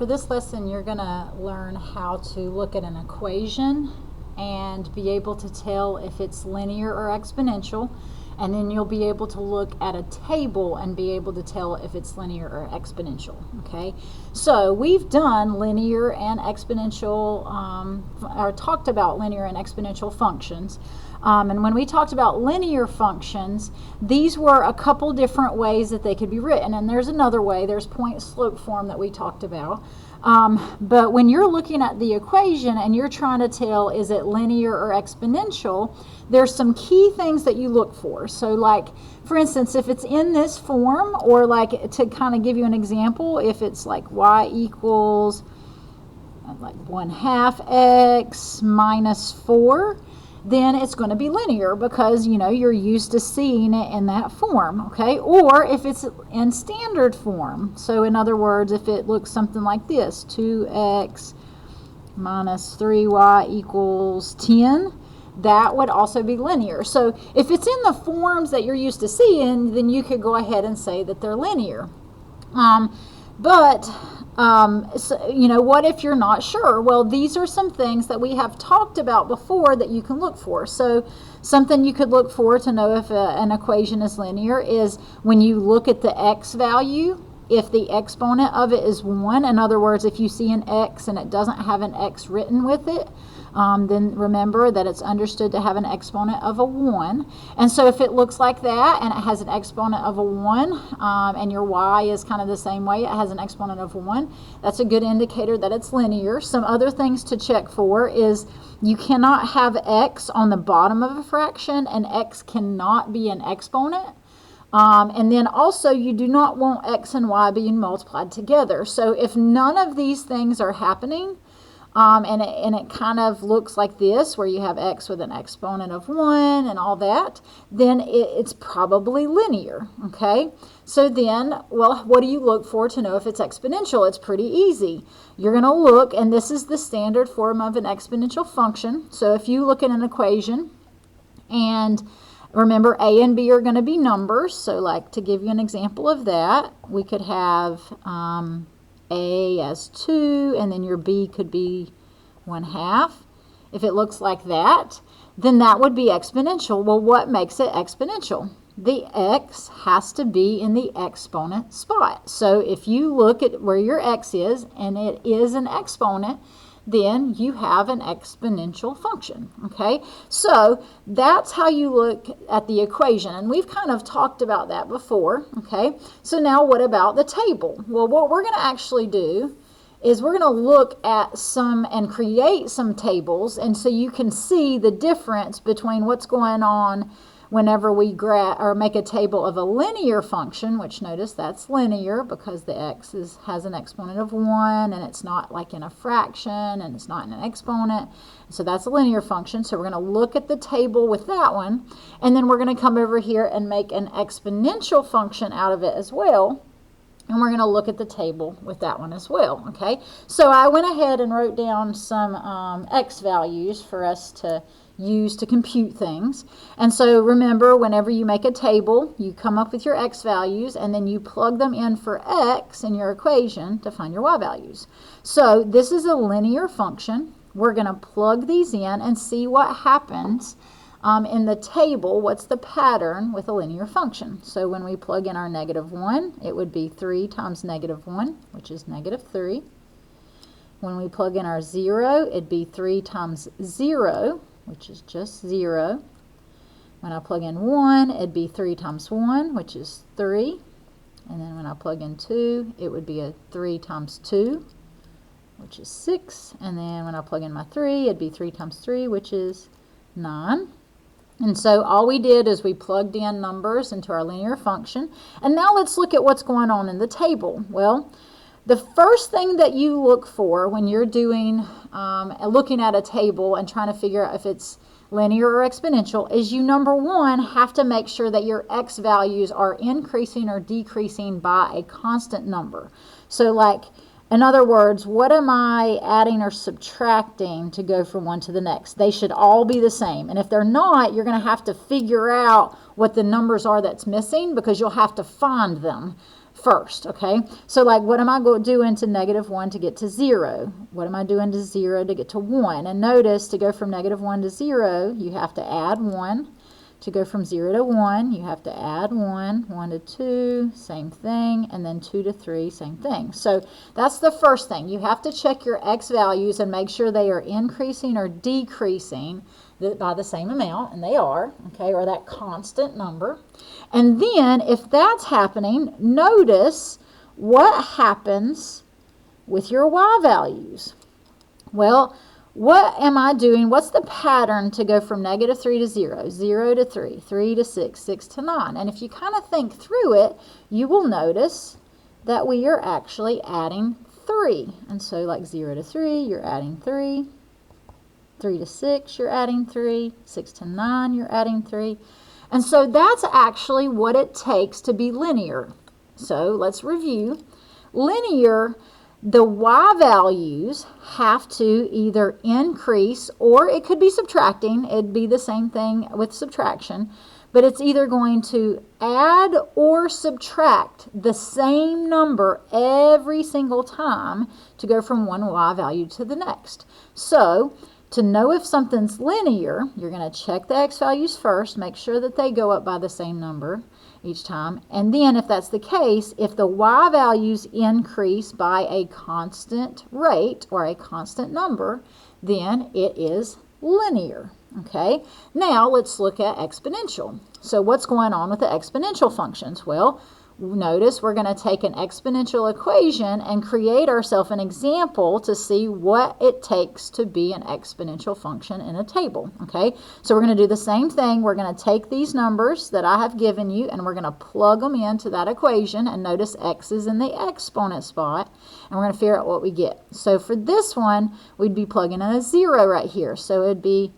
For this lesson, you're going to learn how to look at an equation and be able to tell if it's linear or exponential. And then you'll be able to look at a table and be able to tell if it's linear or exponential, okay? So we've done linear and exponential, or talked about linear and exponential functions. And when we talked about linear functions, these were a couple different ways that they could be written. And there's another way, there's point-slope form that we talked about. But when you're looking at the equation and you're trying to tell is it linear or exponential, there's some key things that you look for. So like, for instance, if it's in this form, or like to kind of give you an example, if it's like y equals like 1/2 x minus 4, then it's going to be linear because, you know, you're used to seeing it in that form, okay? Or if it's in standard form, so in other words, if it looks something like this, 2x minus 3y equals 10, that would also be linear. So if it's in the forms that you're used to seeing, then you could go ahead and say that they're linear. So, you know, what if you're not sure? Well, these are some things that we have talked about before that you can look for. So something you could look for to know if an equation is linear is when you look at the x value, if the exponent of it is 1. In other words, if you see an x and it doesn't have an x written with it, then remember that it's understood to have an exponent of a 1. And so if it looks like that and it has an exponent of a 1, and your y is kind of the same way, it has an exponent of 1, that's a good indicator that it's linear. Some other things to check for is you cannot have x on the bottom of a fraction, and x cannot be an exponent. And then also you do not want x and y being multiplied together. So if none of these things are happening, and it kind of looks like this, where you have x with an exponent of 1 and all that, then it's probably linear, okay? So then, well, what do you look for to know if it's exponential? It's pretty easy. You're going to look, and this is the standard form of an exponential function. So if you look at an equation, and remember a and b are going to be numbers, so like to give you an example of that, we could have a as 2, and then your b could be 1/2. If it looks like that, then that would be exponential. Well, what makes it exponential? The x has to be in the exponent spot. So if you look at where your x is, and it is an exponent, then you have an exponential function, okay? So that's how you look at the equation, and we've kind of talked about that before, okay? So now what about the table? Well, what we're going to actually do is we're going to look at some and create some tables, and so you can see the difference between what's going on whenever we make a table of a linear function, which notice that's linear because the x has an exponent of 1, and it's not like in a fraction, and it's not in an exponent. So that's a linear function. So we're going to look at the table with that one, and then we're going to come over here and make an exponential function out of it as well. And we're going to look at the table with that one as well, okay? So I went ahead and wrote down some x values for us to use to compute things. And so remember, whenever you make a table, you come up with your x values, and then you plug them in for x in your equation to find your y values. So this is a linear function. We're going to plug these in and see what happens in the table. What's the pattern with a linear function? So when we plug in our -1, it would be 3 times -1, which is -3. When we plug in our 0, it'd be 3 times 0, which is just 0. When I plug in 1, it'd be 3 times 1, which is 3. And then when I plug in 2, it would be a 3 times 2, which is 6. And then when I plug in my 3, it'd be 3 times 3, which is 9. And so all we did is we plugged in numbers into our linear function. And now let's look at what's going on in the table. Well, the first thing that you look for when you're doing looking at a table and trying to figure out if it's linear or exponential is you, number one, have to make sure that your x values are increasing or decreasing by a constant number. So like, in other words, what am I adding or subtracting to go from one to the next? They should all be the same. And if they're not, you're going to have to figure out what the numbers are that's missing, because you'll have to find them first, okay? So like, what am I doing to -1 to get to 0? What am I doing to 0 to get to 1? And notice, to go from -1 to 0, you have to add 1. To go from 0 to 1, you have to add 1. 1 to 2, same thing. And then 2 to 3, same thing. So that's the first thing. You have to check your x values and make sure they are increasing or decreasing by the same amount, and they are, okay, or that constant number. And then, if that's happening, notice what happens with your y values. Well, what am I doing? What's the pattern to go from -3 to 0? 0 to 3, 3 to 6, 6 to 9. And if you kind of think through it, you will notice that we are actually adding 3. And so like 0 to 3, you're adding 3. 3 to 6, you're adding 3. 6 to 9, you're adding 3. And so that's actually what it takes to be linear. So let's review. Linear, the y values have to either increase, or it could be subtracting. It'd be the same thing with subtraction. But it's either going to add or subtract the same number every single time to go from one y value to the next. So to know if something's linear, you're going to check the x values first, make sure that they go up by the same number each time. And then, if that's the case, if the y values increase by a constant rate or a constant number, then it is linear. Okay, now let's look at exponential. So what's going on with the exponential functions? Well, notice we're going to take an exponential equation and create ourselves an example to see what it takes to be an exponential function in a table. Okay, so we're going to do the same thing. We're going to take these numbers that I have given you and we're going to plug them into that equation, and notice x is in the exponent spot, and we're going to figure out what we get. So for this one, we'd be plugging in a 0 right here. So it'd be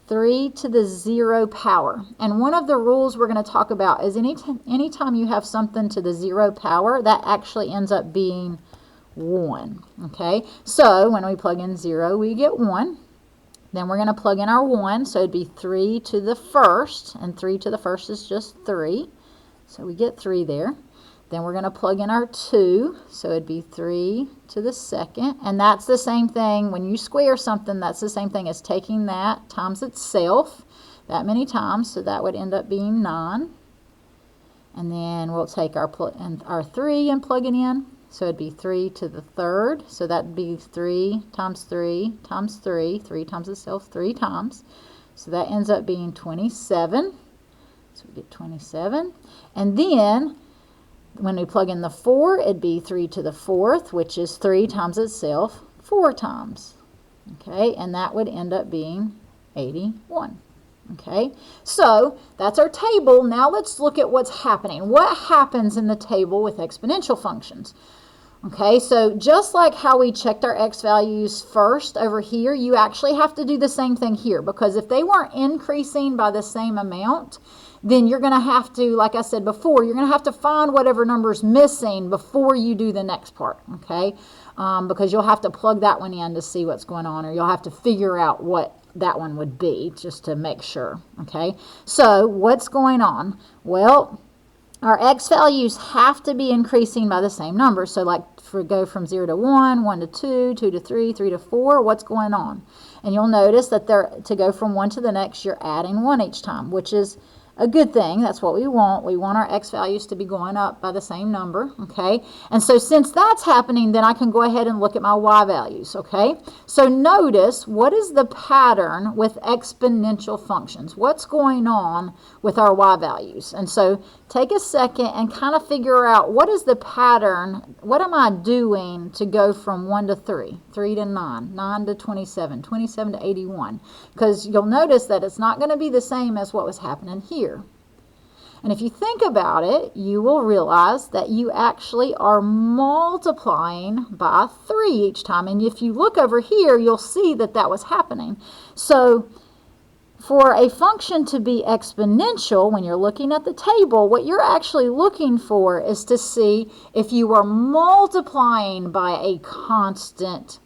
3 to the 0 power. And one of the rules we're going to talk about is anytime you have something to the 0 power, that actually ends up being 1. Okay, so when we plug in 0, we get 1. Then we're going to plug in our 1, so it'd be 3 to the first, and 3 to the first is just 3. So we get 3 there. Then we're going to plug in our 2, so it'd be 3 to the second. And that's the same thing. When you square something, that's the same thing as taking that times itself that many times. So that would end up being 9. And then we'll take our 3 and plug it in. So it'd be 3 to the third. So that'd be 3 times 3 times 3. 3 times itself 3 times. So that ends up being 27. So we get 27. And then when we plug in the 4, it'd be 3 to the fourth, which is 3 times itself 4 times. Okay, and that would end up being 81. Okay, so that's our table. Now let's look at what's happening. What happens in the table with exponential functions? Okay, so just like how we checked our x values first over here, you actually have to do the same thing here, because if they weren't increasing by the same amount, then you're going to have to, like I said before, you're going to have to find whatever number's missing before you do the next part, okay? Because you'll have to plug that one in to see what's going on, or you'll have to figure out what that one would be just to make sure, okay? So what's going on? Well, our x values have to be increasing by the same number. So like go from 0 to 1, 1 to 2, 2 to 3, 3 to 4, what's going on? And you'll notice that to go from one to the next, you're adding 1 each time, which is a good thing. That's what we want. We want our x values to be going up by the same number, okay? And so since that's happening, then I can go ahead and look at my y values, okay? So notice, what is the pattern with exponential functions? What's going on with our y values? And so take a second and kind of figure out, what is the pattern? What am I doing to go from 1 to 3, 3 to 9, 9 to 27, 27 to 81? Because you'll notice that it's not going to be the same as what was happening here. And if you think about it, you will realize that you actually are multiplying by 3 each time. And if you look over here, you'll see that that was happening. So for a function to be exponential, when you're looking at the table, what you're actually looking for is to see if you are multiplying by a constant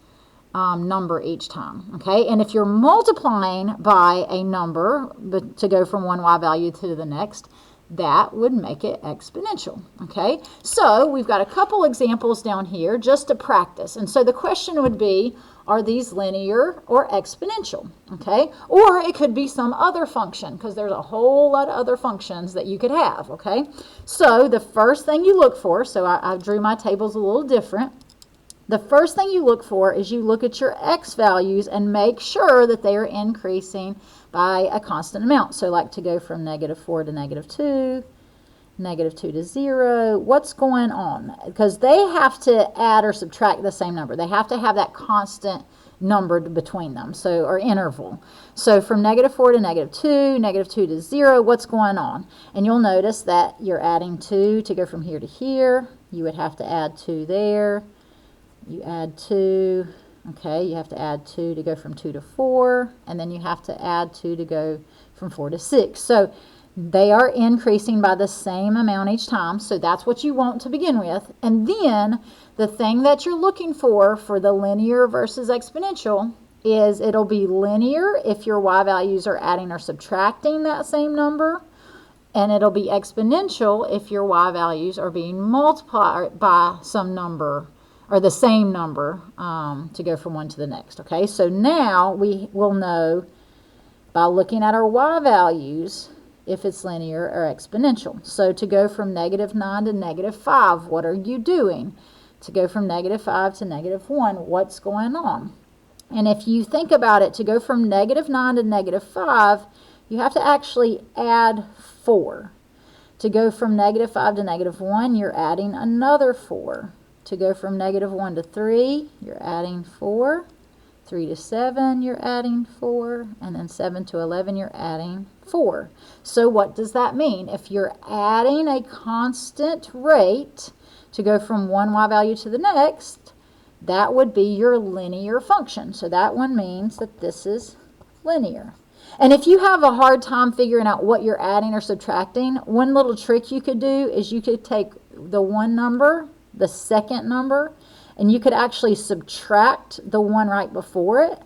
number each time, okay? And if you're multiplying by a number to go from one y value to the next, that would make it exponential. Okay, so we've got a couple examples down here just to practice. And so the question would be, are these linear or exponential? Okay, or it could be some other function, because there's a whole lot of other functions that you could have. Okay, so the first thing you look for, so I drew my tables a little different. The first thing you look for is you look at your x values and make sure that they are increasing by a constant amount. So like to go from -4 to -2, -2 to 0, what's going on? Because they have to add or subtract the same number. They have to have that constant number between them, so, or interval. So from -4 to -2, -2 to 0, what's going on? And you'll notice that you're adding 2 to go from here to here. You would have to add 2 there. You add 2, okay, you have to add 2 to go from 2 to 4, and then you have to add 2 to go from 4 to 6. So they are increasing by the same amount each time, so that's what you want to begin with. And then the thing that you're looking for the linear versus exponential is it'll be linear if your y values are adding or subtracting that same number, and it'll be exponential if your y values are being multiplied by some number or the same number to go from one to the next. Okay, so now we will know by looking at our y values if it's linear or exponential. So to go from -9 to -5, what are you doing? To go from -5 to -1, what's going on? And if you think about it, to go from -9 to -5, you have to actually add 4. To go from -5 to -1, you're adding another 4. To go from -1 to 3, you're adding 4. 3 to 7, you're adding 4. And then 7 to 11, you're adding 4. So what does that mean? If you're adding a constant rate to go from one y value to the next, that would be your linear function. So that one means that this is linear. And if you have a hard time figuring out what you're adding or subtracting, one little trick you could do is you could take the one number, the second number, and you could actually subtract the one right before it,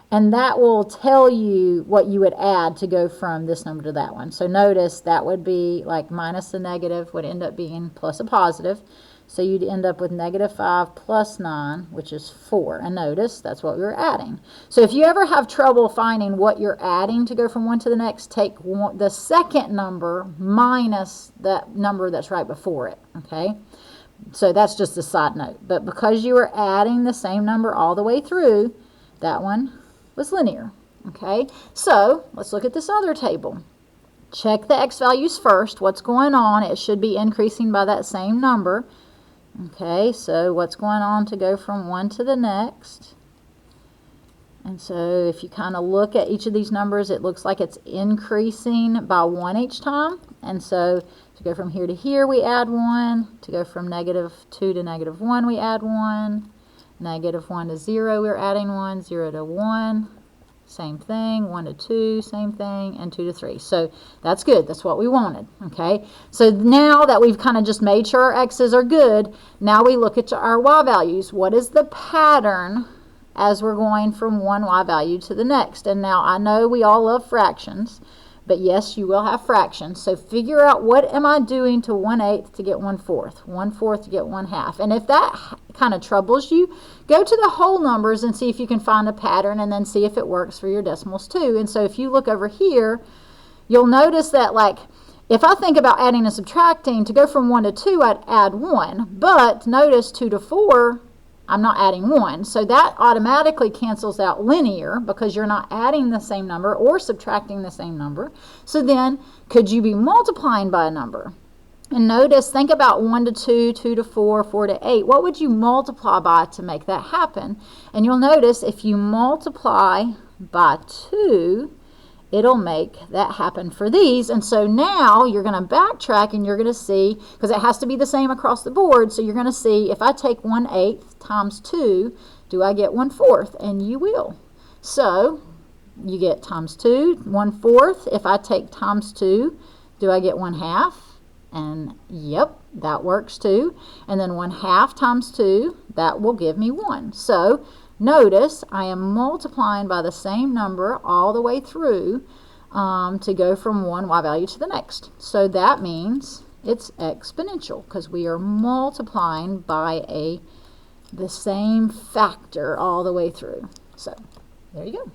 and that will tell you what you would add to go from this number to that one. So notice that would be like minus a negative would end up being plus a positive. So you'd end up with -5 plus 9, which is 4. And notice that's what we were adding. So if you ever have trouble finding what you're adding to go from one to the next, take the second number minus that number that's right before it. Okay? So that's just a side note. But because you were adding the same number all the way through, that one was linear. Okay, so let's look at this other table. Check the x values first. What's going on? It should be increasing by that same number. Okay, so what's going on to go from one to the next? And so if you kind of look at each of these numbers, it looks like it's increasing by 1 each time. And so to go from here to here, we add 1. To go from -2 to -1, we add 1. -1 to 0, we're adding 1. 0 to 1, same thing. 1 to 2, same thing. And 2 to 3. So that's good. That's what we wanted. Okay. So now that we've kind of just made sure our x's are good, now we look at our y values. What is the pattern as we're going from one y value to the next? And now I know we all love fractions, but yes, you will have fractions. So figure out, what am I doing to 1/8 to get 1/4, 1/4 to get 1/2. And if that kind of troubles you, go to the whole numbers and see if you can find a pattern, and then see if it works for your decimals too. And so if you look over here, you'll notice that, like, if I think about adding and subtracting, to go from 1 to 2, I'd add 1. But notice 2 to 4, I'm not adding 1. So that automatically cancels out linear, because you're not adding the same number or subtracting the same number. So then, could you be multiplying by a number? And notice, think about 1 to 2, 2 to 4, 4 to 8. What would you multiply by to make that happen? And you'll notice if you multiply by 2, it'll make that happen for these. And so now you're going to backtrack, and you're going to see, because it has to be the same across the board, so you're going to see, if I take 1/8 times 2, do I get 1/4? And you will. So you get times 2, 1/4. If I take times 2, do I get 1/2? And yep, that works too. And then 1/2 times 2, that will give me 1. So notice I am multiplying by the same number all the way through. to go from one y value to the next. So that means it's exponential because we are multiplying by the same factor all the way through. So there you go.